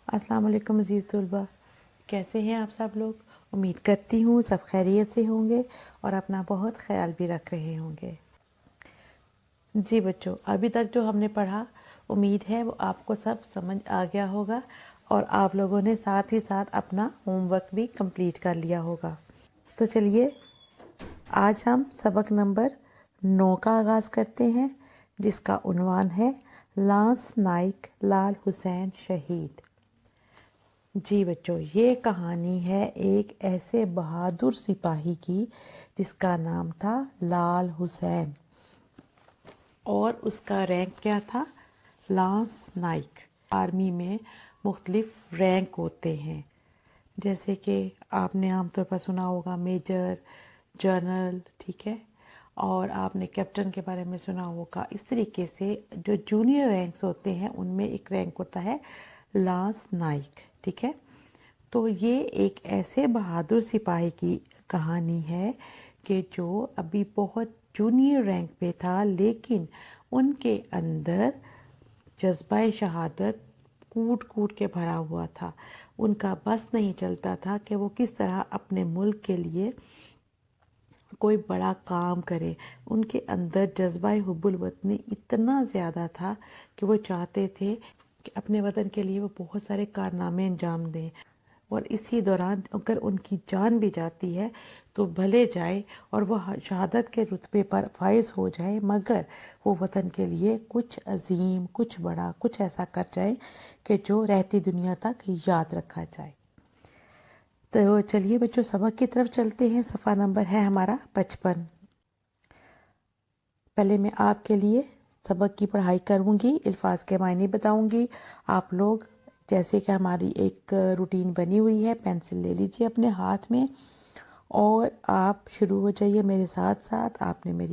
السلام علیکم عزیز طلباء، کیسے ہیں آپ سب لوگ؟ امید کرتی ہوں سب خیریت سے ہوں گے اور اپنا بہت خیال بھی رکھ رہے ہوں گے۔ جی بچوں، ابھی تک جو ہم نے پڑھا امید ہے وہ آپ کو سب سمجھ آ گیا ہوگا اور آپ لوگوں نے ساتھ ہی ساتھ اپنا ہوم ورک بھی کمپلیٹ کر لیا ہوگا۔ تو چلیے آج ہم سبق نمبر 9 کا آغاز کرتے ہیں، جس کا عنوان ہے لانس نائک لال حسین شہید۔ جی بچوں، یہ کہانی ہے ایک ایسے بہادر سپاہی کی جس کا نام تھا لال حسین، اور اس کا رینک کیا تھا؟ لانس نائک۔ آرمی میں مختلف رینک ہوتے ہیں، جیسے کہ آپ نے عام طور پر سنا ہوگا میجر، جنرل، ٹھیک ہے، اور آپ نے کیپٹن کے بارے میں سنا ہوگا۔ اس طریقے سے جو جونیئر رینکس ہوتے ہیں ان میں ایک رینک ہوتا ہے لانس نائک، ٹھیک ہے۔ تو یہ ایک ایسے بہادر سپاہی کی کہانی ہے کہ جو ابھی بہت جونیئر رینک پہ تھا، لیکن ان کے اندر جذبہ شہادت کوٹ کوٹ کے بھرا ہوا تھا۔ ان کا بس نہیں چلتا تھا کہ وہ کس طرح اپنے ملک کے لیے کوئی بڑا کام کرے۔ ان کے اندر جذبہ حب الوطنی اتنا زیادہ تھا کہ وہ چاہتے تھے کہ اپنے وطن کے لیے وہ بہت سارے کارنامے انجام دیں، اور اسی دوران اگر ان کی جان بھی جاتی ہے تو بھلے جائے اور وہ شہادت کے رتبے پر فائز ہو جائے، مگر وہ وطن کے لیے کچھ عظیم، کچھ بڑا، کچھ ایسا کر جائے کہ جو رہتی دنیا تک یاد رکھا جائے۔ تو چلیے بچوں سبق کی طرف چلتے ہیں۔ صفحہ نمبر ہے ہمارا 55۔ پہلے میں آپ کے لیے سبق کی پڑھائی کروں گی، الفاظ کے معنی بتاؤں گی۔ آپ لوگ جیسے کہ ہماری ایک روٹین بنی ہوئی ہے، پینسل لے لیجئے اپنے ہاتھ میں اور آپ شروع ہو جائیے میرے ساتھ ساتھ۔ آپ نے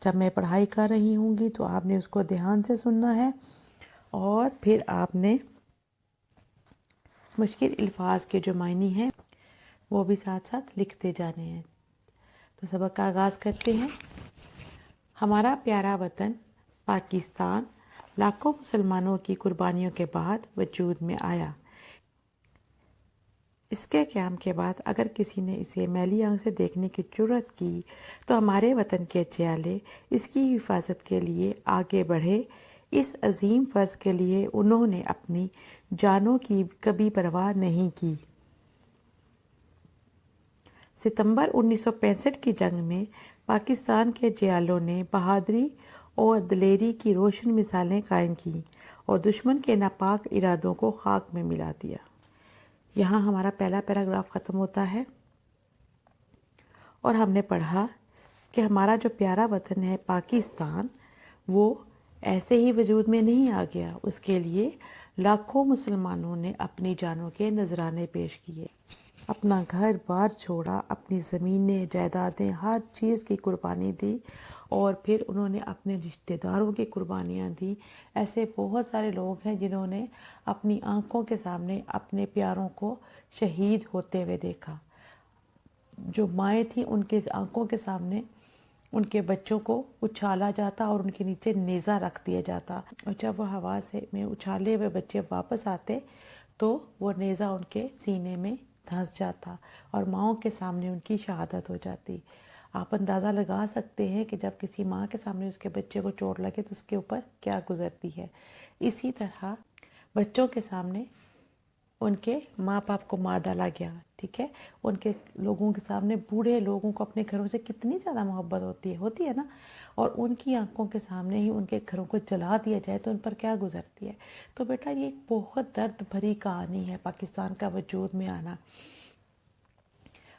جب میں پڑھائی کر رہی ہوں گی تو آپ نے اس کو دھیان سے سننا ہے، اور پھر آپ نے مشکل الفاظ کے جو معنی ہیں وہ بھی ساتھ ساتھ لکھتے جانے ہیں۔ تو سبق کا آغاز کرتے ہیں۔ ہمارا پیارا وطن پاکستان لاکھوں مسلمانوں کی قربانیوں کے بعد وجود میں آیا۔ اس کے قیام کے بعد اگر کسی نے اسے میلی آنکھ سے دیکھنے کی جرات کی تو ہمارے وطن کے جیالے اس کی حفاظت کے لیے آگے بڑھے۔ اس عظیم فرض کے لیے انہوں نے اپنی جانوں کی کبھی پرواہ نہیں کی۔ ستمبر 1965 کی جنگ میں پاکستان کے جیالوں نے بہادری اور دلیری کی روشن مثالیں قائم کیں اور دشمن کے ناپاک ارادوں کو خاک میں ملا دیا۔ یہاں ہمارا پہلا پیراگراف ختم ہوتا ہے، اور ہم نے پڑھا کہ ہمارا جو پیارا وطن ہے پاکستان، وہ ایسے ہی وجود میں نہیں آ گیا۔ اس کے لیے لاکھوں مسلمانوں نے اپنی جانوں کے نذرانے پیش کیے، اپنا گھر بار چھوڑا، اپنی زمینیں، جائیدادیں، ہر چیز کی قربانی دی، اور پھر انہوں نے اپنے رشتہ داروں کی قربانیاں دی۔ ایسے بہت سارے لوگ ہیں جنہوں نے اپنی آنکھوں کے سامنے اپنے پیاروں کو شہید ہوتے ہوئے دیکھا۔ جو مائیں تھیں ان کے آنکھوں کے سامنے ان کے بچوں کو اچھالا جاتا اور ان کے نیچے نیزہ رکھ دیا جاتا، اور جب وہ ہوا میں اچھالے ہوئے بچے واپس آتے تو وہ نیزہ ان کے سینے میں دھنس جاتا اور ماؤں کے سامنے ان کی شہادت ہو جاتی۔ آپ اندازہ لگا سکتے ہیں کہ جب کسی ماں کے سامنے اس کے بچے کو چوٹ لگے تو اس کے اوپر کیا گزرتی ہے۔ اسی طرح بچوں کے سامنے ان کے ماں باپ کو مار ڈالا گیا، ٹھیک ہے۔ ان کے لوگوں کے سامنے، بوڑھے لوگوں کو اپنے گھروں سے کتنی زیادہ محبت ہوتی ہے نا، اور ان کی آنکھوں کے سامنے ہی ان کے گھروں کو جلا دیا جائے تو ان پر کیا گزرتی ہے۔ تو بیٹا یہ ایک بہت درد بھری کہانی ہے پاکستان کا وجود میں آنا۔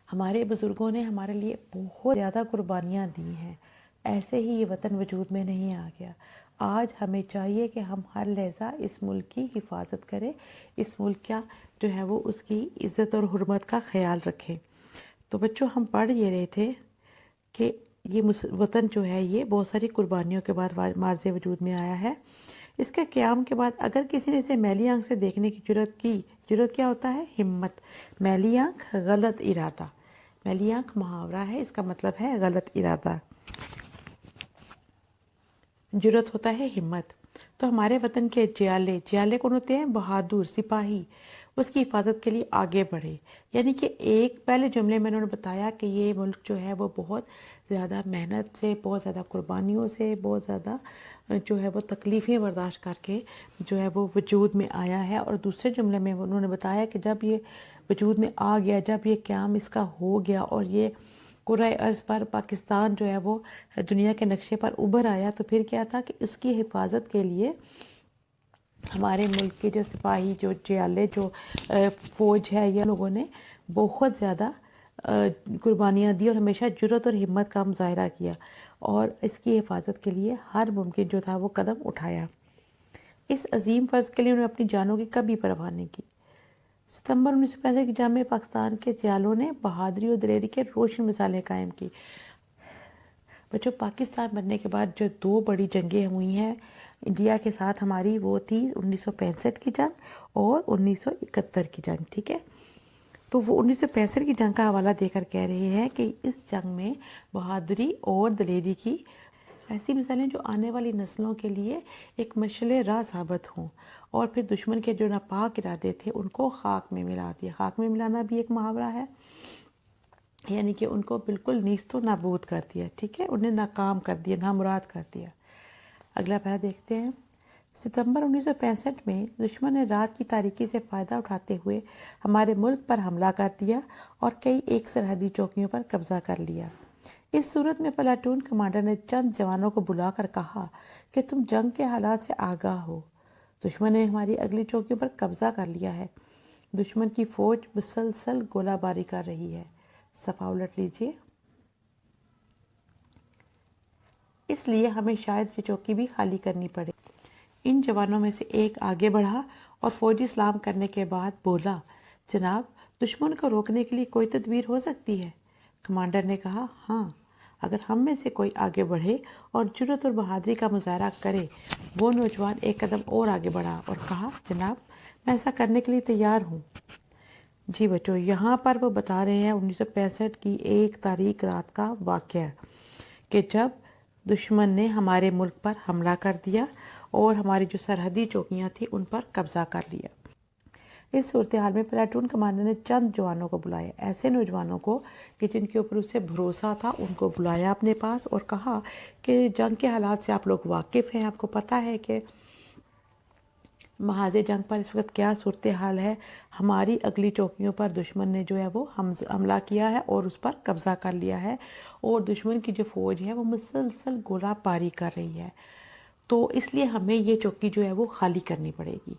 ہمارے بزرگوں نے ہمارے لیے بہت زیادہ قربانیاں دی ہیں، ایسے ہی یہ وطن وجود میں نہیں آ گیا۔ آج ہمیں چاہیے کہ ہم ہر لحظہ اس ملک کی حفاظت کریں، اس ملک کا جو ہے وہ اس کی عزت اور حرمت کا خیال رکھیں۔ تو بچوں ہم پڑھ یہ رہے تھے کہ یہ وطن جو ہے یہ بہت ساری قربانیوں کے بعد مارز وجود میں آیا ہے۔ اس کے قیام کے بعد اگر کسی نے اسے میلی آنکھ سے دیکھنے کی جرات کی، جرات کیا ہوتا ہے؟ ہمت۔ میلی آنکھ غلط ارادہ، میلی آنکھ محاورہ ہے، اس کا مطلب ہے غلط ارادہ۔ جرات ہوتا ہے ہمت۔ تو ہمارے وطن کے جیالے کون ہوتے ہیں؟ بہادر سپاہی، اس کی حفاظت کے لیے آگے بڑھے۔ یعنی کہ ایک پہلے جملے میں انہوں نے بتایا کہ یہ ملک جو ہے وہ بہت زیادہ محنت سے، بہت زیادہ قربانیوں سے، بہت زیادہ جو ہے وہ تکلیفیں برداشت کر کے جو ہے وہ وجود میں آیا ہے، اور دوسرے جملے میں انہوں نے بتایا کہ جب یہ وجود میں آ گیا، جب یہ قیام اس کا ہو گیا اور یہ کرۂ ارض پر پاکستان جو ہے وہ دنیا کے نقشے پر ابھر آیا، تو پھر کیا تھا کہ اس کی حفاظت کے لیے ہمارے ملک کے جو سپاہی، جو جیالے، جو فوج ہے، یہ لوگوں نے بہت زیادہ قربانیاں دی اور ہمیشہ جرأت اور ہمت کا مظاہرہ کیا، اور اس کی حفاظت کے لیے ہر ممکن جو تھا وہ قدم اٹھایا۔ اس عظیم فرض کے لیے انہوں نے اپنی جانوں کی کبھی پرواہ نہیں کی۔ ستمبر 1965 کی جنگ میں پاکستان کے جیالوں نے بہادری اور دلیری کے روشن مثالیں قائم کی۔ بچوں، پاکستان بننے کے بعد جو دو بڑی جنگیں ہوئی ہیں انڈیا کے ساتھ ہماری، وہ تھی 1965 کی جنگ اور 1971 کی جنگ، ٹھیک ہے؟ تو وہ 1965 کی جنگ کا حوالہ دے کر کہہ رہے ہیں کہ اس جنگ میں بہادری اور دلیری کی ایسی مثالیں جو آنے والی نسلوں کے لیے ایک مشعل راہ ثابت ہوں، اور پھر دشمن کے جو ناپاک ارادے تھے ان کو خاک میں ملا دیا۔ خاک میں ملانا بھی ایک محاورہ ہے، یعنی کہ ان کو بالکل نیست و نابود کر دیا، ٹھیک ہے؟ انہیں ناکام کر دیا، نامراد کر دیا۔ اگلا پیرا دیکھتے ہیں۔ ستمبر 1965 میں دشمن نے رات کی تاریکی سے فائدہ اٹھاتے ہوئے ہمارے ملک پر حملہ کر دیا اور کئی ایک سرحدی چوکیوں پر قبضہ کر لیا۔ اس صورت میں پلاٹون کمانڈر نے چند جوانوں کو بلا کر کہا کہ تم جنگ کے حالات سے آگاہ ہو، دشمن نے ہماری اگلی چوکیوں پر قبضہ کر لیا ہے، دشمن کی فوج مسلسل گولہ باری کر رہی ہے، صفحہ الٹ لیجئے۔ اس لیے ہمیں شاید یہ چوکی بھی خالی کرنی پڑے۔ ان جوانوں میں سے ایک آگے بڑھا اور فوجی سلام کرنے کے بعد بولا، جناب، دشمن کو روکنے کے لیے کوئی تدبیر ہو سکتی ہے؟ کمانڈر نے کہا، ہاں، اگر ہم میں سے کوئی آگے بڑھے اور جرأت اور بہادری کا مظاہرہ کرے۔ وہ نوجوان ایک قدم اور آگے بڑھا اور کہا، جناب، میں ایسا کرنے کے لیے تیار ہوں۔ جی بچوں، یہاں پر وہ بتا رہے ہیں 1965 کی ایک تاریک رات کا واقعہ کہ جب دشمن نے ہمارے ملک پر حملہ کر دیا اور ہماری جو سرحدی چوکیاں تھیں ان پر قبضہ کر لیا۔ اس صورتحال میں پلاٹون کمانڈر نے چند جوانوں کو بلایا، ایسے نوجوانوں کو کہ جن کے اوپر اسے بھروسہ تھا، ان کو بلایا اپنے پاس اور کہا کہ جنگ کے حالات سے آپ لوگ واقف ہیں، آپ کو پتہ ہے کہ محاذ جنگ پر اس وقت کیا صورتحال ہے، ہماری اگلی چوکیوں پر دشمن نے جو ہے وہ حملہ کیا ہے اور اس پر قبضہ کر لیا ہے، اور دشمن کی جو فوج ہے وہ مسلسل گولہ باری کر رہی ہے، تو اس لیے ہمیں یہ چوکی جو ہے وہ خالی کرنی پڑے گی۔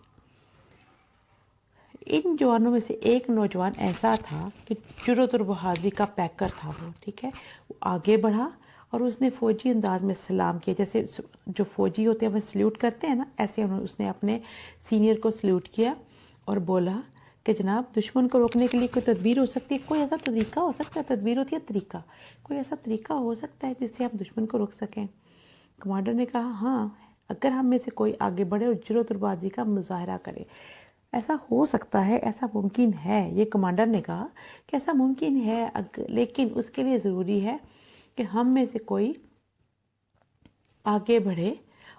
ان جوانوں میں سے ایک نوجوان ایسا تھا کہ جرأت اور بہادری کا پیکر تھا وہ، ٹھیک ہے؟ وہ آگے بڑھا اور اس نے فوجی انداز میں سلام کیا، جیسے جو فوجی ہوتے ہیں وہ سلیوٹ کرتے ہیں نا، ایسے اس نے اپنے سینئر کو سلیوٹ کیا اور بولا کہ جناب، دشمن کو روکنے کے لیے کوئی تدبیر ہو سکتی ہے، کوئی ایسا طریقہ ہو سکتا ہے، تدبیر ہوتی ہے طریقہ، کوئی ایسا طریقہ ہو سکتا ہے جس سے ہم دشمن کو روک سکیں؟ کمانڈر نے کہا، ہاں، اگر ہم میں سے کوئی آگے بڑھے اور جرأت اور بہادری کا مظاہرہ کرے۔ ایسا ہو سکتا ہے، ایسا ممکن ہے، یہ کمانڈر نے کہا کہ ایسا ممکن ہے، لیکن اس کے لیے ضروری ہے کہ ہم میں سے کوئی آگے بڑھے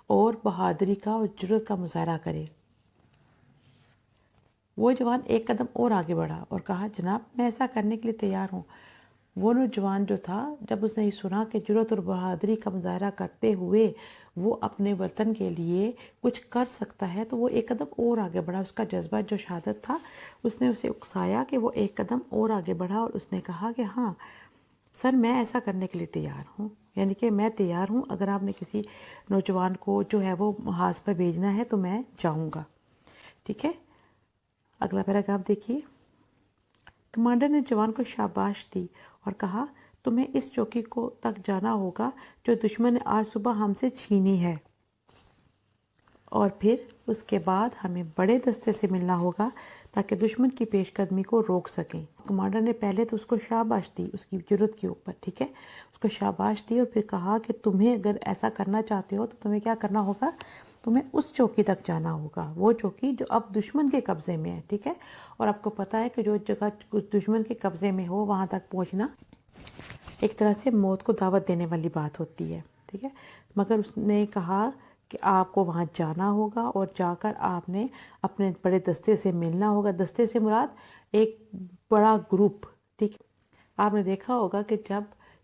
اور بہادری کا اور جرأت کا مظاہرہ کرے۔ وہ جوان ایک قدم اور آگے بڑھا اور کہا، جناب، میں ایسا کرنے کے لیے تیار ہوں۔ وہ نوجوان جو تھا، جب اس نے یہ سنا کہ جرأت اور بہادری کا مظاہرہ کرتے ہوئے وہ اپنے وطن کے لیے کچھ کر سکتا ہے، تو وہ ایک قدم اور آگے بڑھا۔ اس کا جذبہ جو شہادت تھا، اس نے اسے اکسایا کہ وہ ایک قدم اور آگے بڑھا اور اس نے کہا کہ ہاں سر، میں ایسا کرنے کے لیے تیار ہوں، یعنی کہ میں تیار ہوں، اگر آپ نے کسی نوجوان کو جو ہے وہ محاذ پر بھیجنا ہے تو میں جاؤں گا، ٹھیک ہے؟ اگلا پیراگراف دیکھیے۔ کمانڈر نے جوان کو شاباش دی اور کہا، تمہیں اس چوکی کو تک جانا ہوگا جو دشمن نے آج صبح ہم سے چھینی ہے، اور پھر اس کے بعد ہمیں بڑے دستے سے ملنا ہوگا تاکہ دشمن کی پیش قدمی کو روک سکیں۔ کمانڈر نے پہلے تو اس کو شاباش دی اس کی جرأت کے اوپر، ٹھیک ہے؟ اس کو شاباش دی اور پھر کہا کہ تمہیں اگر ایسا کرنا چاہتے ہو تو تمہیں کیا کرنا ہوگا، تمہیں اس چوکی تک جانا ہوگا، وہ چوکی جو اب دشمن کے قبضے میں ہے، ٹھیک ہے؟ اور آپ کو پتہ ہے کہ جو جگہ دشمن کے قبضے میں ہو وہاں تک پہنچنا ایک طرح سے موت کو دعوت دینے والی بات ہوتی ہے، ٹھیک ہے؟ مگر اس نے کہا کہ آپ کو وہاں جانا ہوگا اور جا کر آپ نے اپنے بڑے دستے سے ملنا ہوگا۔ دستے سے مراد ایک بڑا گروپ، ٹھیک ہے۔ آپ نے دیکھا ہوگا کہ جب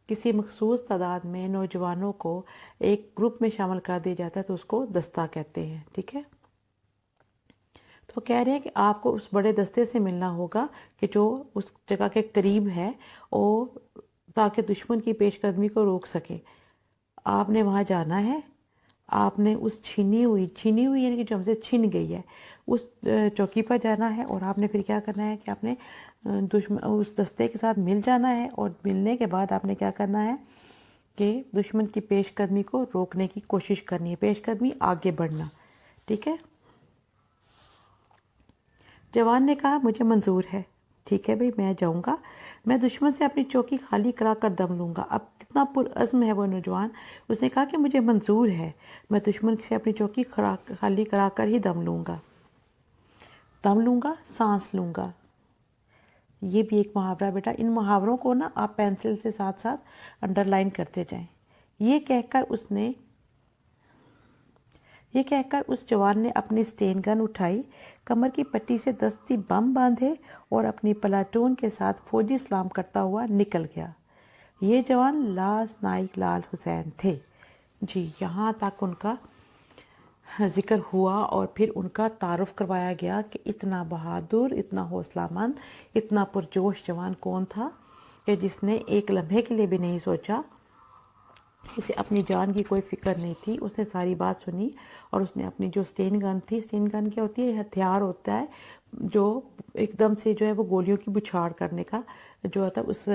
کسی مخصوص تعداد میں نوجوانوں کو ایک گروپ میں شامل کر دیا جاتا ہے تو اس کو دستہ کہتے ہیں، ٹھیک ہے۔ تو کہہ رہے ہیں کہ آپ کو اس بڑے دستے سے ملنا ہوگا کہ جو اس جگہ کے قریب ہے، اور تاکہ دشمن کی پیش قدمی کو روک سکے۔ آپ نے وہاں جانا ہے، آپ نے اس چھینی ہوئی یعنی کہ جو ہم سے چھن گئی ہے اس چوکی پر جانا ہے، اور آپ نے پھر کیا کرنا ہے کہ آپ نے اس دستے کے ساتھ مل جانا ہے، اور ملنے کے بعد آپ نے کیا کرنا ہے کہ دشمن کی پیش قدمی کو روکنے کی کوشش کرنی ہے۔ پیش قدمی، آگے بڑھنا، ٹھیک ہے۔ جوان نے کہا مجھے منظور ہے، ٹھیک ہے بھئی میں جاؤں گا، میں دشمن سے اپنی چوکی خالی کرا کر دم لوں گا۔ اب کتنا پرعزم ہے وہ نوجوان، اس نے کہا کہ مجھے منظور ہے، میں دشمن سے اپنی چوکی خالی کرا کر ہی دم لوں گا۔ دم لوں گا، سانس لوں گا، یہ بھی ایک محاورہ بیٹا۔ ان محاوروں کو نا آپ پینسل سے ساتھ ساتھ انڈر لائن کرتے جائیں۔ یہ کہہ کر اس جوان نے اپنی سٹین گن اٹھائی، کمر کی پٹی سے دستی بم باندھے اور اپنی پلاٹون کے ساتھ فوجی سلام کرتا ہوا نکل گیا۔ یہ جوان لاس نائک لال حسین تھے۔ جی یہاں تک ان کا ذکر ہوا، اور پھر ان کا تعارف کروایا گیا کہ اتنا بہادر، اتنا حوصلہ مند، اتنا پرجوش جوان کون تھا کہ جس نے ایک لمحے کے لیے بھی نہیں سوچا، اسے اپنی جان کی کوئی فکر نہیں تھی، اس نے ساری بات سنی، اور اس نے اپنی جو سٹین گن تھی، سٹین گن کیا ہوتی ہے، ہتھیار ہوتا ہے جو ایک دم سے جو ہے وہ گولیوں کی بچھاڑ کرنے کا جو ہوتا ہے اس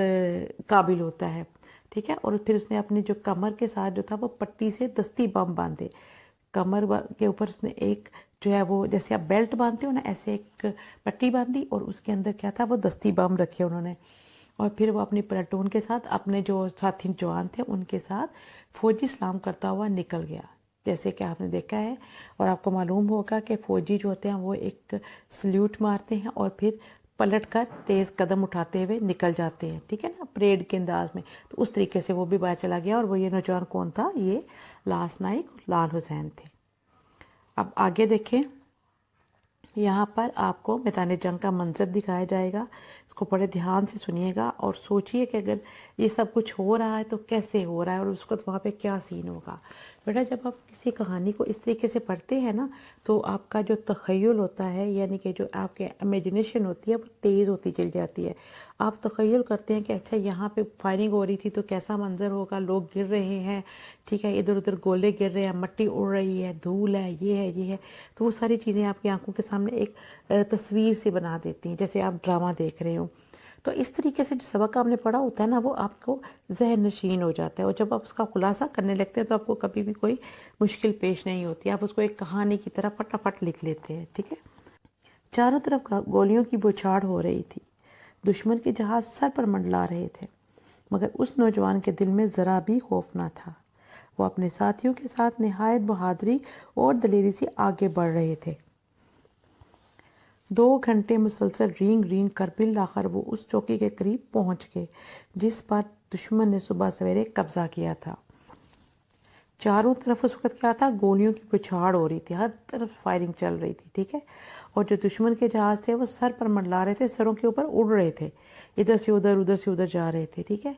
قابل ہوتا ہے، ٹھیک ہے۔ اور پھر اس نے اپنی جو کمر کے ساتھ جو تھا وہ پٹی سے دستی بم باندھے، کمر کے اوپر اس نے ایک جو ہے وہ جیسے آپ بیلٹ باندھتے ہو نا، ایسے ایک پٹی باندھی، اور اس کے اندر کیا تھا وہ دستی بم رکھے انہوں نے، اور پھر وہ اپنی پلاٹون کے ساتھ اپنے جو ساتھی جوان تھے ان کے ساتھ فوجی سلام کرتا ہوا نکل گیا۔ جیسے کہ آپ نے دیکھا ہے اور آپ کو معلوم ہوگا کہ فوجی جو ہوتے ہیں وہ ایک سلیوٹ مارتے ہیں اور پھر پلٹ کر تیز قدم اٹھاتے ہوئے نکل جاتے ہیں، ٹھیک ہے نا، پریڈ کے انداز میں۔ تو اس طریقے سے وہ بھی باہر چلا گیا، اور وہ یہ نوجوان کون تھا، یہ لاس نائک لال حسین تھے۔ اب آگے دیکھیں، یہاں پر آپ کو میدان جنگ کا منظر دکھایا جائے گا، اس کو بڑے دھیان سے سنیے گا اور سوچئے کہ اگر یہ سب کچھ ہو رہا ہے تو کیسے ہو رہا ہے، اور اس وقت وہاں پہ کیا سین ہوگا۔ بیٹا جب آپ کسی کہانی کو اس طریقے سے پڑھتے ہیں نا تو آپ کا جو تخیل ہوتا ہے، یعنی کہ جو آپ کے امیجنیشن ہوتی ہے وہ تیز ہوتی چلی جاتی ہے۔ آپ تخیل کرتے ہیں کہ اچھا یہاں پہ فائرنگ ہو رہی تھی تو کیسا منظر ہوگا، لوگ گر رہے ہیں، ٹھیک ہے، ادھر ادھر گولے گر رہے ہیں، مٹی اڑ رہی ہے، دھول ہے، یہ ہے۔ تو وہ ساری چیزیں آپ کی آنکھوں کے سامنے ایک تصویر سے بنا دیتی ہیں، جیسے آپ ڈرامہ دیکھ رہے ہوں۔ تو اس طریقے سے جو سبق آپ نے پڑھا ہوتا ہے نا وہ آپ کو ذہن نشین ہو جاتا ہے، اور جب آپ اس کا خلاصہ کرنے لگتے ہیں تو آپ کو کبھی بھی کوئی مشکل پیش نہیں ہوتی، آپ اس کو ایک کہانی کی طرح فٹافٹ لکھ لیتے ہیں، ٹھیک ہے۔ چاروں طرف گولیوں کی بوچھاڑ ہو رہی تھی، دشمن کے جہاز سر پر منڈلا رہے تھے، مگر اس نوجوان کے دل میں ذرا بھی خوف نہ تھا۔ وہ اپنے ساتھیوں کے ساتھ نہایت بہادری اور دلیری سے آگے بڑھ رہے تھے۔ 2 گھنٹے مسلسل رینگ کر بالآخر وہ اس چوکی کے قریب پہنچ گئے جس پر دشمن نے صبح سویرے قبضہ کیا تھا۔ چاروں طرف اس وقت کیا تھا، گولیوں کی بچھاڑ ہو رہی تھی، ہر طرف فائرنگ چل رہی تھی، ٹھیک ہے۔ اور جو دشمن کے جہاز تھے وہ سر پر منڈلا رہے تھے، سروں کے اوپر اڑ رہے تھے، ادھر سے ادھر جا رہے تھے، ٹھیک ہے۔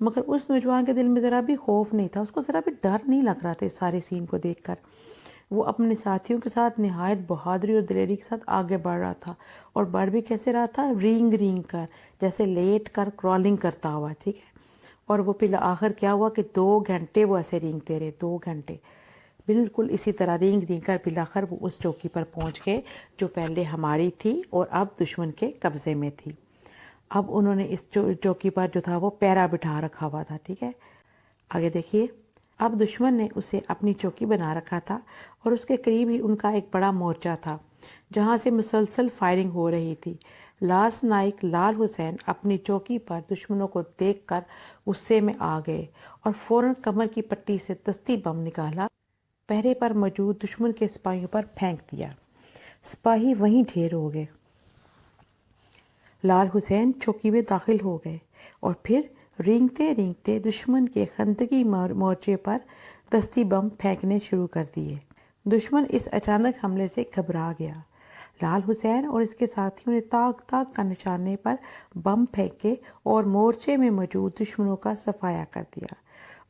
مگر اس نوجوان کے دل میں ذرا بھی خوف نہیں تھا، اس کو ذرا بھی ڈر نہیں لگ رہا تھا اس سارے سین کو دیکھ کر۔ وہ اپنے ساتھیوں کے ساتھ نہایت بہادری اور دلیری کے ساتھ آگے بڑھ رہا تھا، اور بڑھ بھی کیسے رہا تھا، رینگ کر، جیسے لیٹ کر کرالنگ کرتا ہوا، ٹھیک ہے۔ اور وہ پھر آخر کیا ہوا کہ 2 گھنٹے وہ ایسے رینگتے رہے، 2 گھنٹے بالکل اسی طرح رینگ کر بالآخر وہ اس چوکی پر پہنچ گئے جو پہلے ہماری تھی اور اب دشمن کے قبضے میں تھی۔ اب انہوں نے اس چوکی پر جو تھا وہ پیرا بٹھا رکھا ہوا تھا، ٹھیک ہے۔ آگے دیکھیے، اب دشمن نے اسے اپنی چوکی بنا رکھا تھا، اور اس کے قریب ہی ان کا ایک بڑا مورچہ تھا جہاں سے مسلسل فائرنگ ہو رہی تھی۔ لاس نائک لال حسین اپنی چوکی پر دشمنوں کو دیکھ کر غصے میں آ گئے اور فوراً کمر کی پٹی سے دستی بم نکالا، پہرے پر موجود دشمن کے سپاہیوں پر پھینک دیا۔ سپاہی وہیں ڈھیر ہو گئے۔ لال حسین چوکی میں داخل ہو گئے اور پھر رینگتے دشمن کے خندقی مورچے پر دستی بم پھینکنے شروع کر دیے۔ دشمن اس اچانک حملے سے گھبرا گیا۔ لال حسین اور اس کے ساتھیوں نے طاق طاق کا نشانے پر بم پھینکے اور مورچے میں موجود دشمنوں کا صفایا کر دیا۔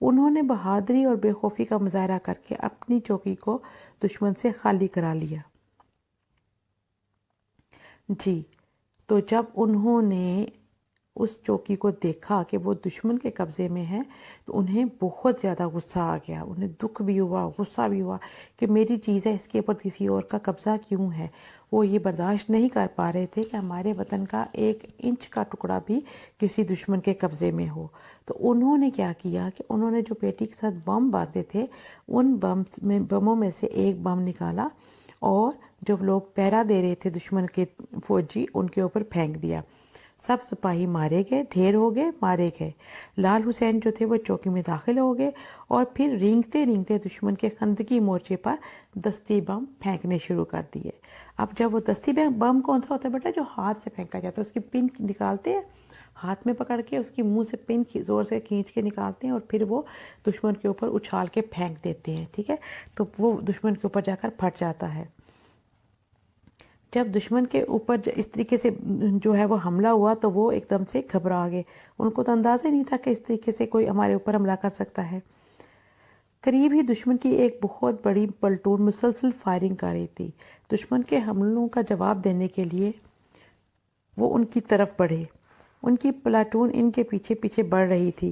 انہوں نے بہادری اور بے خوفی کا مظاہرہ کر کے اپنی چوکی کو دشمن سے خالی کرا لیا۔ جی، تو جب انہوں نے اس چوکی کو دیکھا کہ وہ دشمن کے قبضے میں ہے تو انہیں بہت زیادہ غصہ آ گیا، انہیں دکھ بھی ہوا، غصہ بھی ہوا کہ میری چیز ہے، اس کے اوپر کسی اور کا قبضہ کیوں ہے۔ وہ یہ برداشت نہیں کر پا رہے تھے کہ ہمارے وطن کا 1 انچ کا ٹکڑا بھی کسی دشمن کے قبضے میں ہو۔ تو انہوں نے کیا کیا کہ انہوں نے جو پیٹی کے ساتھ بم باندھے تھے ان بموں میں سے ایک بم نکالا اور جو لوگ پہرا دے رہے تھے دشمن کے فوجی ان کے اوپر پھینک دیا۔ سب سپاہی مارے گئے، ڈھیر ہو گئے، مارے گئے۔ لال حسین جو تھے وہ چوکی میں داخل ہو گئے اور پھر رینگتے رینگتے دشمن کے خندقی مورچے پر دستی بم پھینکنے شروع کر دیے۔ اب جب وہ دستی بم کون سا ہوتا ہے بیٹا؟ جو ہاتھ سے پھینکا جاتا ہے، اس کی پن نکالتے ہیں ہاتھ میں پکڑ کے، اس کی منہ سے پن زور سے کھینچ کے نکالتے ہیں اور پھر وہ دشمن کے اوپر اچھال کے پھینک دیتے ہیں، ٹھیک ہے؟ تو وہ دشمن کے اوپر جا کر پھٹ جاتا ہے۔ جب دشمن کے اوپر اس طریقے سے جو ہے وہ حملہ ہوا تو وہ ایک دم سے گھبرا گئے، ان کو تو اندازہ ہی نہیں تھا کہ اس طریقے سے کوئی ہمارے اوپر حملہ کر سکتا ہے۔ قریب ہی دشمن کی ایک بہت بڑی پلٹون مسلسل فائرنگ کر رہی تھی۔ دشمن کے حملوں کا جواب دینے کے لیے وہ ان کی طرف بڑھے، ان کی پلاٹون ان کے پیچھے پیچھے بڑھ رہی تھی۔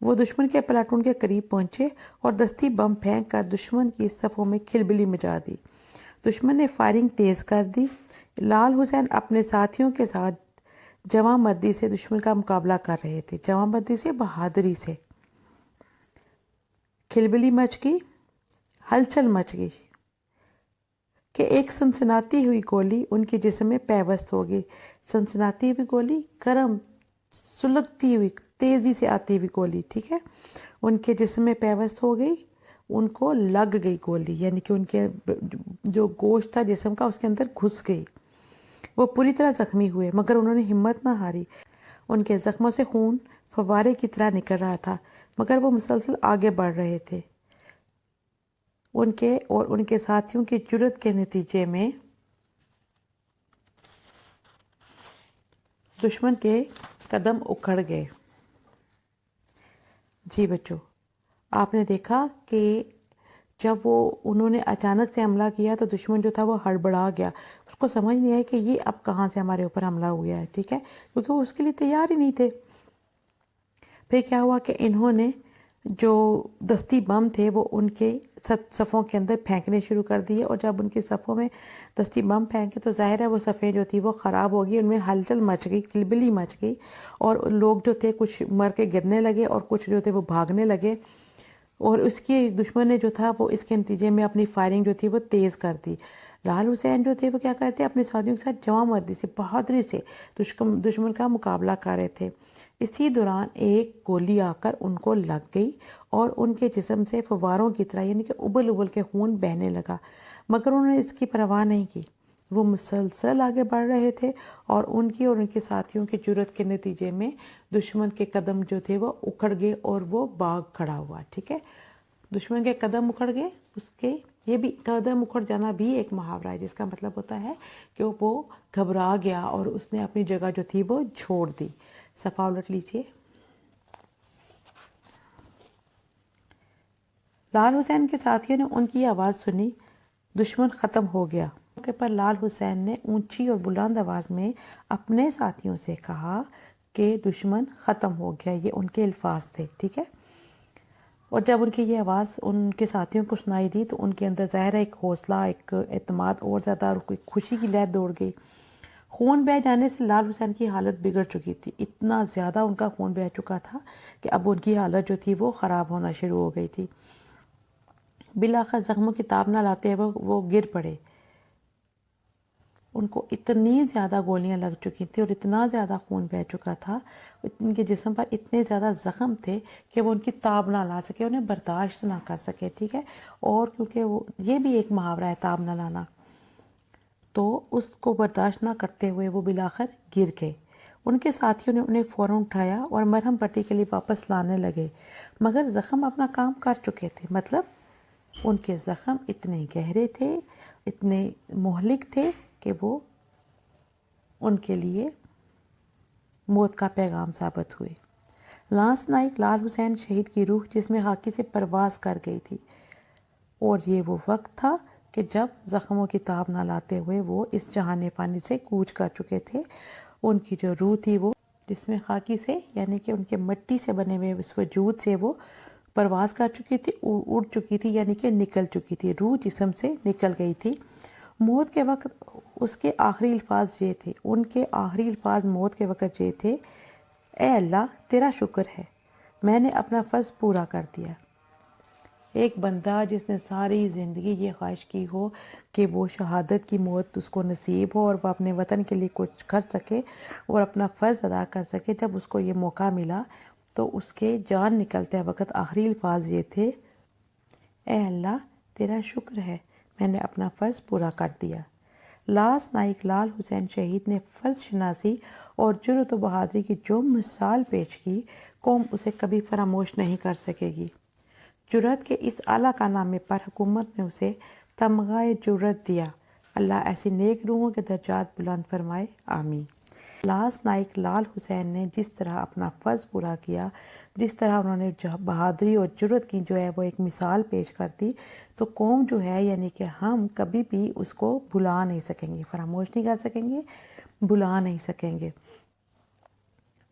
وہ دشمن کے پلاٹون کے قریب پہنچے اور دستی بم پھینک کر دشمن کی صفوں میں کھلبلی مچا دی۔ دشمن نے فائرنگ تیز کر دی۔ لال حسین اپنے ساتھیوں کے ساتھ جواں مردی سے دشمن کا مقابلہ کر رہے تھے، جواں مردی سے، بہادری سے۔ کھلبلی مچ گئی، ہلچل مچ گئی کہ ایک سنسناتی ہوئی گولی ان کے جسم میں پیوست ہو گئی۔ سنسناتی ہوئی گولی، گرم سلگتی ہوئی، تیزی سے آتی ہوئی گولی، ٹھیک ہے، ان کے جسم میں پیوست ہو گئی، ان کو لگ گئی گولی، یعنی کہ ان کے جو گوشت تھا جسم کا اس کے اندر گھس گئی۔ وہ پوری طرح زخمی ہوئے مگر انہوں نے ہمت نہ ہاری۔ ان کے زخموں سے خون فوارے کی طرح نکل رہا تھا مگر وہ مسلسل آگے بڑھ رہے تھے۔ ان کے اور ان کے ساتھیوں کی جرأت کے نتیجے میں دشمن کے قدم اکھڑ گئے۔ جی بچوں، آپ نے دیکھا کہ جب انہوں نے اچانک سے حملہ کیا تو دشمن جو تھا وہ ہڑبڑا گیا، اس کو سمجھ نہیں آیا کہ یہ اب کہاں سے ہمارے اوپر حملہ ہو گیا ہے، ٹھیک ہے، کیونکہ وہ اس کے لیے تیار ہی نہیں تھے۔ پھر کیا ہوا کہ انہوں نے جو دستی بم تھے وہ ان کے صفوں کے اندر پھینکنے شروع کر دیے، اور جب ان کی صفوں میں دستی بم پھینکے تو ظاہر ہے وہ صفیں جو تھی وہ خراب ہو گئی، ان میں ہلچل مچ گئی، کھلبلی مچ گئی، اور لوگ جو تھے کچھ مر کے گرنے لگے اور کچھ جو تھے وہ بھاگنے لگے، اور اس کی دشمن نے جو تھا وہ اس کے نتیجے میں اپنی فائرنگ جو تھی وہ تیز کر دی۔ لال حسین جو تھے وہ کیا کرتے اپنے ساتھیوں کے ساتھ جواں مردی سے، بہادری سے دشمن کا مقابلہ کر رہے تھے۔ اسی دوران ایک گولی آ کر ان کو لگ گئی اور ان کے جسم سے فواروں کی طرح یعنی کہ ابل ابل کے خون بہنے لگا، مگر انہوں نے اس کی پرواہ نہیں کی۔ وہ مسلسل آگے بڑھ رہے تھے اور ان کی اور ان کے ساتھیوں کی جرأت کے نتیجے میں دشمن کے قدم جو تھے وہ اکھڑ گئے اور وہ باغ کھڑا ہوا، ٹھیک ہے۔ دشمن کے قدم اکھڑ گئے، اس کے یہ بھی قدم اکھڑ جانا بھی ایک محاورہ ہے جس کا مطلب ہوتا ہے کہ وہ گھبرا گیا اور اس نے اپنی جگہ جو تھی وہ چھوڑ دی۔ صفحہ الٹ لیجیے۔ لال حسین کے ساتھیوں نے ان کی آواز سنی، دشمن ختم ہو گیا۔ موقع پر لال حسین نے اونچی اور بلند آواز میں اپنے ساتھیوں سے کہا کہ دشمن ختم ہو گیا، یہ ان کے الفاظ تھے، ٹھیک ہے۔ اور جب ان کی یہ آواز ان کے ساتھیوں کو سنائی دی تو ان کے اندر ظاہر ایک حوصلہ، ایک اعتماد اور زیادہ، اور کوئی خوشی کی لہر دوڑ گئی۔ خون بہہ جانے سے لال حسین کی حالت بگڑ چکی تھی، اتنا زیادہ ان کا خون بہہ چکا تھا کہ اب ان کی حالت جو تھی وہ خراب ہونا شروع ہو گئی تھی۔ بالآخر زخموں کی تاب نہ لاتے ہوئے وہ گر پڑے۔ ان کو اتنی زیادہ گولیاں لگ چکی تھیں اور اتنا زیادہ خون بہہ چکا تھا، ان کے جسم پر اتنے زیادہ زخم تھے کہ وہ ان کی تاب نہ لا سکے، انہیں برداشت نہ کر سکے، ٹھیک ہے۔ اور کیونکہ یہ بھی ایک محاورہ ہے تاب نہ لانا، تو اس کو برداشت نہ کرتے ہوئے وہ بالآخر گر گئے۔ ان کے ساتھیوں نے انہیں فوراً اٹھایا اور مرہم پٹی کے لیے واپس لانے لگے، مگر زخم اپنا کام کر چکے تھے، مطلب ان کے زخم اتنے گہرے تھے، اتنے مہلک تھے کہ وہ ان کے لیے موت کا پیغام ثابت ہوئے۔ لانس نائک لال حسین شہید کی روح جس میں خاکی سے پرواز کر گئی تھی، اور یہ وہ وقت تھا کہ جب زخموں کی تاب نہ لاتے ہوئے وہ اس جہان فانی سے کوچ کر چکے تھے۔ ان کی جو روح تھی وہ جس میں خاکی سے یعنی کہ ان کے مٹی سے بنے ہوئے اس وجود سے وہ پرواز کر چکی تھی، اڑ چکی تھی، یعنی کہ نکل چکی تھی، روح جسم سے نکل گئی تھی۔ موت کے وقت اس کے آخری الفاظ یہ تھے، ان کے آخری الفاظ موت کے وقت یہ تھے، اے اللہ تیرا شکر ہے، میں نے اپنا فرض پورا کر دیا۔ ایک بندہ جس نے ساری زندگی یہ خواہش کی ہو کہ وہ شہادت کی موت اس کو نصیب ہو اور وہ اپنے وطن کے لیے کچھ کر سکے اور اپنا فرض ادا کر سکے، جب اس کو یہ موقع ملا تو اس کے جان نکلتے وقت آخری الفاظ یہ تھے، اے اللہ تیرا شکر ہے، میں نے اپنا فرض پورا کر دیا۔ لانس نائک لال حسین شہید نے فرض شناسی اور جرأت و بہادری کی جو مثال پیش کی، قوم اسے کبھی فراموش نہیں کر سکے گی۔ جرأت کے اس اعلیٰ کارنامے پر حکومت نے اسے تمغہ جرأت دیا۔ اللہ ایسی نیک روحوں کے درجات بلند فرمائے، آمین۔ لانس نائک لال حسین نے جس طرح اپنا فرض پورا کیا، جس طرح انہوں نے بہادری اور جرأت کی جو ہے وہ ایک مثال پیش کر دی، تو قوم جو ہے یعنی کہ ہم کبھی بھی اس کو بھلا نہیں سکیں گے، فراموش نہیں کر سکیں گے، بھلا نہیں سکیں گے۔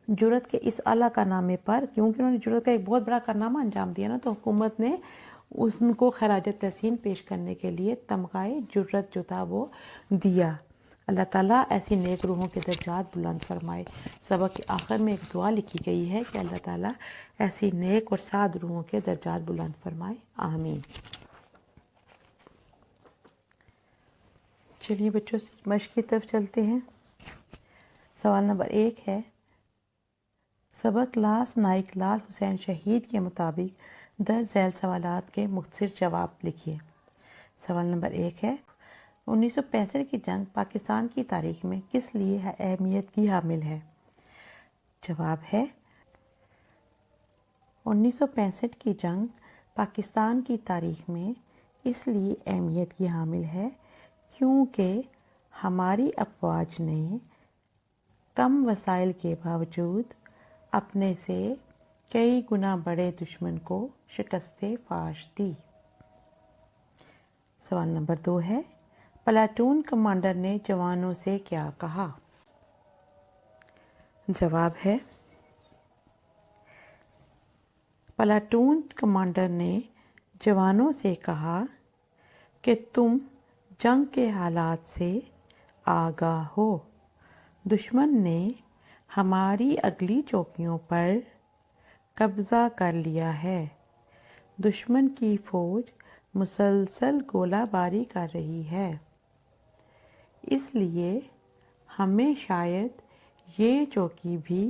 جرأت کے اس اعلیٰ کارنامے پر کیونکہ انہوں نے جرأت کا ایک بہت بڑا کارنامہ انجام دیا نا، تو حکومت نے ان کو خراج تحسین پیش کرنے کے لیے تمغہ جرأت جو تھا وہ دیا۔ اللہ تعالیٰ ایسی نیک روحوں کے درجات بلند فرمائے۔ سبق کے آخر میں ایک دعا لکھی گئی ہے کہ اللہ تعالیٰ ایسی نیک اور سعد روحوں کے درجات بلند فرمائے، آمین۔ چلیے بچوں مشق کی طرف چلتے ہیں۔ سوال نمبر 1 ہے، سبق لانس نائک لال حسین شہید کے مطابق درج ذیل سوالات کے مختصر جواب لکھیے۔ سوال نمبر 1 ہے، 1965 کی جنگ پاکستان کی تاریخ میں کس لیے اہمیت کی حامل ہے؟ جواب ہے، 1965 کی جنگ پاکستان کی تاریخ میں اس لیے اہمیت کی حامل ہے کیونکہ ہماری افواج نے کم وسائل کے باوجود اپنے سے کئی گنا بڑے دشمن کو شکست فاش دی۔ سوال نمبر 2 ہے، پلاٹون کمانڈر نے جوانوں سے کیا کہا؟ جواب ہے، پلاٹون کمانڈر نے جوانوں سے کہا کہ تم جنگ کے حالات سے آگاہ ہو، دشمن نے ہماری اگلی چوکیوں پر قبضہ کر لیا ہے، دشمن کی فوج مسلسل گولہ باری کر رہی ہے، اس لیے ہمیں شاید یہ چوکی بھی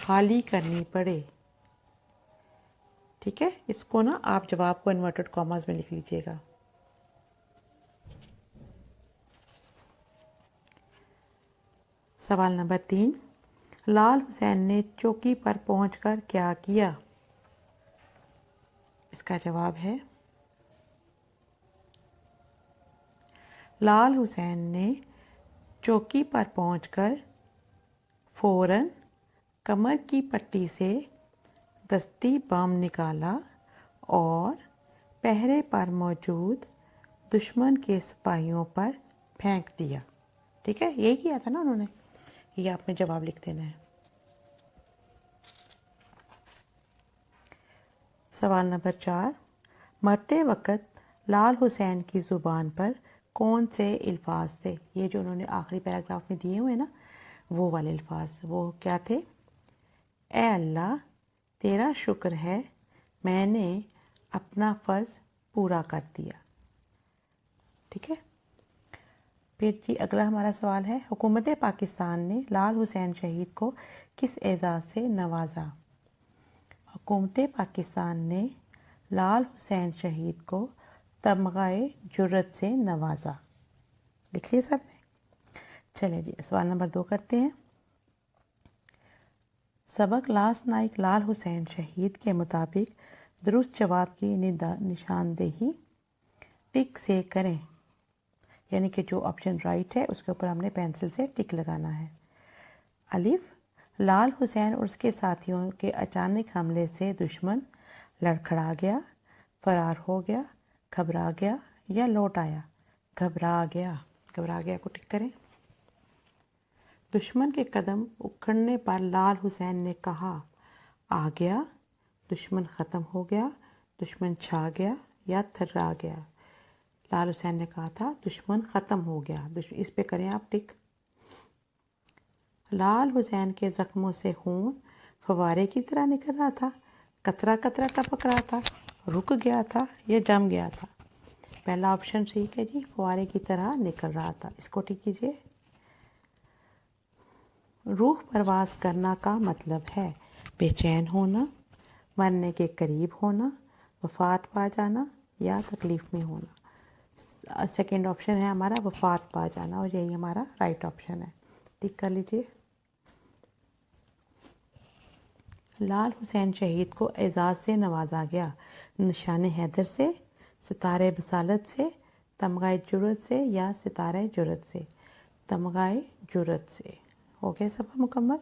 خالی کرنی پڑے۔ ٹھیک ہے، اس کو نا آپ جواب کو انورٹڈ کاماز میں لکھ لیجئے گا۔ سوال نمبر 3، لال حسین نے چوکی پر پہنچ کر کیا کیا؟ اس کا جواب ہے، لال حسین نے چوکی پر پہنچ کر فوراً کمر کی پٹی سے دستی بم نکالا اور پہرے پر موجود دشمن کے سپاہیوں پر پھینک دیا۔ ٹھیک ہے، یہی کیا تھا نا انہوں نے، یہ آپ نے جواب لکھ دینا ہے۔ سوال نمبر 4، مرتے وقت لال حسین کی زبان پر کون سے الفاظ تھے؟ یہ جو انہوں نے آخری پیراگراف میں دیے ہوئے نا وہ والے الفاظ، وہ کیا تھے؟ اے اللہ تیرا شکر ہے، میں نے اپنا فرض پورا کر دیا۔ ٹھیک ہے، پھر جی اگلا ہمارا سوال ہے، حکومت پاکستان نے لال حسین شہید کو کس اعزاز سے نوازا؟ حکومت پاکستان نے لال حسین شہید کو تمغہ جرأت سے نوازا۔ لکھ لیے سب نے؟ چلیں جی سوال نمبر 2 کرتے ہیں۔ سبق لانس نائک لال حسین شہید کے مطابق درست جواب کی نشاندہی ٹک سے کریں، یعنی کہ جو آپشن رائٹ ہے اس کے اوپر ہم نے پینسل سے ٹک لگانا ہے۔ الف، لال حسین اور اس کے ساتھیوں کے اچانک حملے سے دشمن لڑکھڑا گیا، فرار ہو گیا، گھبرا گیا یا لوٹ آیا۔ گھبرا گیا، گھبرا گیا کو ٹک کریں۔ دشمن کے قدم اکھڑنے پر لال حسین نے کہا آ گیا، دشمن ختم ہو گیا، دشمن چھا گیا یا تھرا گیا۔ لال حسین نے کہا تھا دشمن ختم ہو گیا، اس پہ کریں آپ ٹک۔ لال حسین کے زخموں سے خون فوارے کی طرح نکل رہا تھا، قطرہ قطرہ ٹپک رہا تھا، رک گیا تھا یا جم گیا تھا۔ پہلا آپشن ٹھیک ہے جی، فوارے کی طرح نکل رہا تھا، اس کو ٹک کیجیے۔ روح پرواز کرنا کا مطلب ہے بے چین ہونا، مرنے کے قریب ہونا، وفات پا جانا یا تکلیف میں ہونا۔ سیکنڈ آپشن ہے ہمارا وفات پا جانا، اور یہی ہمارا رائٹ آپشن ہے، ٹک کر لیجئے۔ لال حسین شہید کو اعزاز سے نوازا گیا، نشان حیدر سے، ستارہ بصالت سے، تمغہ جرأت سے یا ستارہ جرأت سے۔ تمغہ جرأت سے۔ ہو گیا سب مکمل؟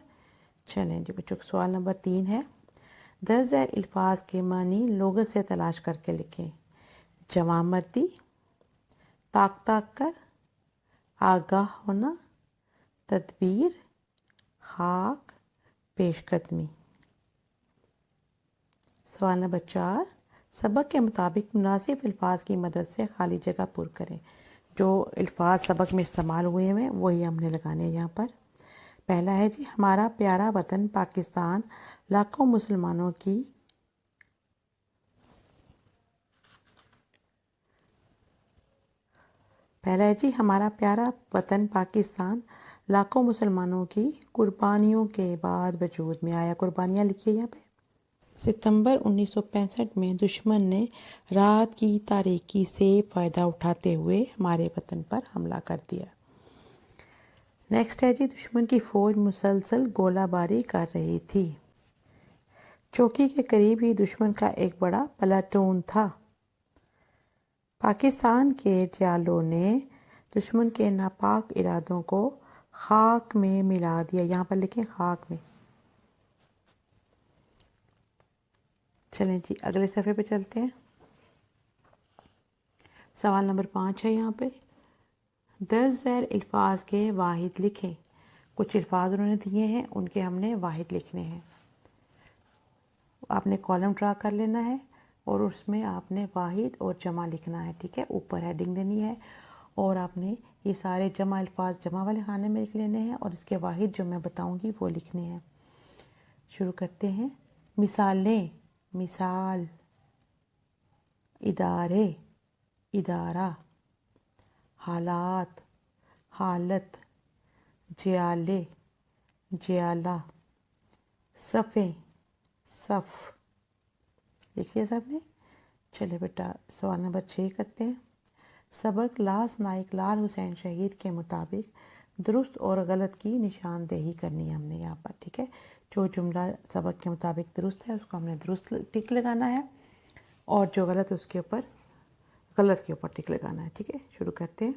چلیں جی بچوں، سوال نمبر 3 ہے، درج ذیل الفاظ کے معنی لغت سے تلاش کر کے لکھیں۔ جوان مردی، تاک تاک کر، آگاہ ہونا، تدبیر، خاک، پیش قدمی۔ سوال نمبر 4، سبق کے مطابق مناسب الفاظ کی مدد سے خالی جگہ پر کریں۔ جو الفاظ سبق میں استعمال ہوئے ہیں وہی ہم نے لگانے ہیں یہاں پر۔ پہلا ہے جی، ہمارا پیارا وطن پاکستان لاکھوں مسلمانوں کی ہمارا پیارا وطن پاکستان لاکھوں مسلمانوں کی قربانیوں کے بعد وجود میں آیا۔ قربانیاں لکھیے یہاں پہ۔ ستمبر 1965 میں دشمن نے رات کی تاریکی سے فائدہ اٹھاتے ہوئے ہمارے وطن پر حملہ کر دیا۔ نیکسٹ ہے جی، دشمن کی فوج مسلسل گولہ باری کر رہی تھی۔ چوکی کے قریب ہی دشمن کا ایک بڑا پلاٹون تھا۔ پاکستان کے جالوں نے دشمن کے ناپاک ارادوں کو خاک میں ملا دیا۔ یہاں پر لکھیں خاک میں۔ چلیں جی اگلے صفحے پہ چلتے ہیں۔ سوال نمبر 5 ہے یہاں پہ، درج ذیل الفاظ کے واحد لکھیں۔ کچھ الفاظ انہوں نے دیے ہیں، ان کے ہم نے واحد لکھنے ہیں۔ آپ نے کالم ڈرا کر لینا ہے اور اس میں آپ نے واحد اور جمع لکھنا ہے، ٹھیک ہے۔ اوپر ہیڈنگ دینی ہے اور آپ نے یہ سارے جمع الفاظ جمع والے خانے میں لکھ لینے ہیں اور اس کے واحد جو میں بتاؤں گی وہ لکھنے ہیں۔ شروع کرتے ہیں۔ مثالیں، مثال، ادارے، ادارہ، حالات، حالت، جیالے، جیالہ، صفیں، صف۔ لکھ لیا سب نے؟ چلے بیٹا سوال نمبر 6 کرتے ہیں۔ سبق لاس نائک لال حسین شہید کے مطابق درست اور غلط کی نشاندہی کرنی ہے ہم نے یہاں پر، ٹھیک ہے۔ جو جملہ سبق کے مطابق درست ہے اس کو ہم نے درست ٹک لگانا ہے اور جو غلط اس کے اوپر غلط کے اوپر ٹک لگانا ہے، ٹھیک ہے۔ شروع کرتے ہیں۔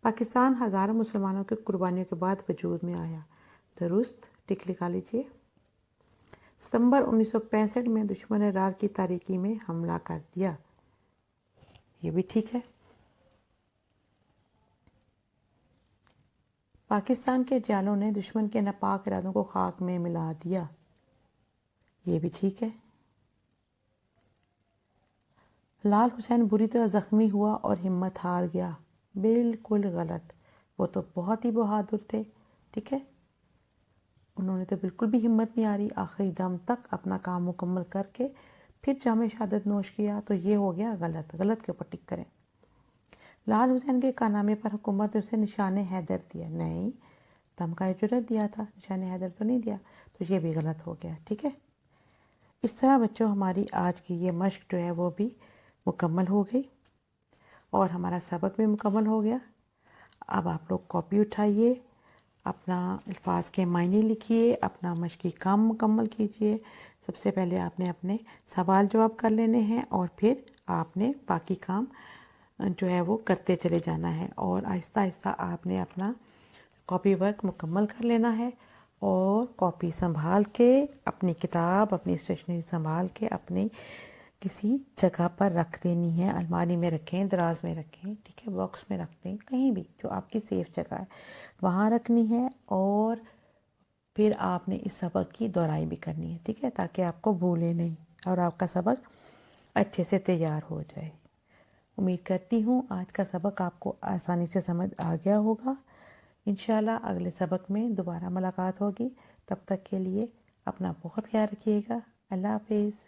پاکستان ہزاروں مسلمانوں کی قربانیوں کے بعد وجود میں آیا، درست، ٹک لگا لیجئے۔ ستمبر 1965 میں دشمن نے رات کی تاریکی میں حملہ کر دیا، یہ بھی ٹھیک ہے۔ پاکستان کے جالوں نے دشمن کے ناپاک ارادوں کو خاک میں ملا دیا، یہ بھی ٹھیک ہے۔ لال حسین بری طرح زخمی ہوا اور ہمت ہار گیا، بالکل غلط، وہ تو بہت ہی بہادر تھے، ٹھیک ہے۔ انہوں نے تو بالکل بھی ہمت نہیں ہاری، آخری دم تک اپنا کام مکمل کر کے پھر جام شہادت نوش کیا، تو یہ ہو گیا غلط، غلط کے اوپر ٹک کریں۔ لال حسین کے کارنامے پر حکومت نے اسے نشان حیدر دیا، نہیں، تمغہ جرأت دیا تھا، نشان حیدر تو نہیں دیا، تو یہ بھی غلط ہو گیا، ٹھیک ہے۔ اس طرح بچوں ہماری آج کی یہ مشق جو ہے وہ بھی مکمل ہو گئی اور ہمارا سبق بھی مکمل ہو گیا۔ اب آپ لوگ کاپی اٹھائیے، اپنا الفاظ کے معنی لکھیے، اپنا مشقی کام مکمل کیجیے۔ سب سے پہلے آپ نے اپنے سوال جواب کر لینے ہیں اور پھر آپ نے باقی کام جو ہے وہ کرتے چلے جانا ہے، اور آہستہ آہستہ آپ نے اپنا کاپی ورک مکمل کر لینا ہے، اور کاپی سنبھال کے اپنی کتاب، اپنی اسٹیشنری سنبھال کے اپنی کسی جگہ پر رکھ دینی ہے، الماری میں رکھیں، دراز میں رکھیں، ٹھیک ہے، باکس میں رکھ دیں، کہیں بھی جو آپ کی سیف جگہ ہے وہاں رکھنی ہے، اور پھر آپ نے اس سبق کی دہرائی بھی کرنی ہے، ٹھیک ہے، تاکہ آپ کو بھولے نہیں اور آپ کا سبق اچھے سے تیار ہو جائے۔ امید کرتی ہوں آج کا سبق آپ کو آسانی سے سمجھ آ گیا ہوگا۔ انشاءاللہ اگلے سبق میں دوبارہ ملاقات ہوگی، تب تک کے لیے اپنا بہت خیال رکھیے گا۔ اللہ حافظ۔